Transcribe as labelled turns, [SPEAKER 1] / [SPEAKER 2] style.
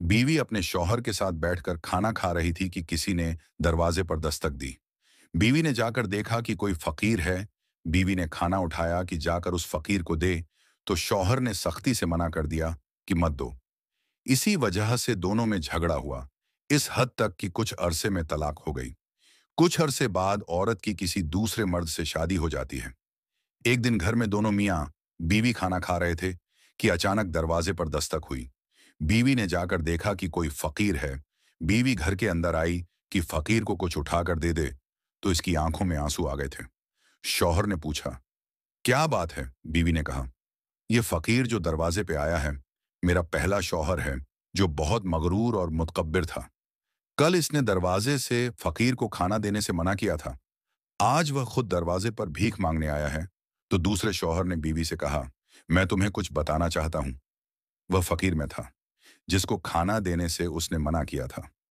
[SPEAKER 1] बीवी अपने शौहर के साथ बैठकर खाना खा रही थी कि किसी ने दरवाजे पर दस्तक दी। बीवी ने जाकर देखा कि कोई फकीर है। बीवी ने खाना उठाया कि जाकर उस फकीर को दे, तो शौहर ने सख्ती से मना कर दिया कि मत दो। इसी वजह से दोनों में झगड़ा हुआ, इस हद तक कि कुछ अरसे में तलाक हो गई। कुछ अरसे बाद औरत की किसी दूसरे मर्द से शादी हो जाती है। एक दिन घर में दोनों मियाँ बीवी खाना खा रहे थे कि अचानक दरवाजे पर दस्तक हुई। बीवी ने जाकर देखा कि कोई फकीर है। बीवी घर के अंदर आई कि फकीर को कुछ उठाकर दे दे, तो इसकी आंखों में आंसू आ गए थे। शौहर ने पूछा, क्या बात है? बीवी ने कहा, यह फकीर जो दरवाजे पे आया है, मेरा पहला शौहर है, जो बहुत मगरूर और मुतकब्बिर था। कल इसने दरवाजे से फकीर को खाना देने से मना किया था। आज वह खुद दरवाजे पर भीख मांगने आया है। तो दूसरे शौहर ने बीवी से कहा, मैं तुम्हें कुछ बताना चाहता हूं। वह फकीर में था, जिसको खाना देने से उसने मना किया था।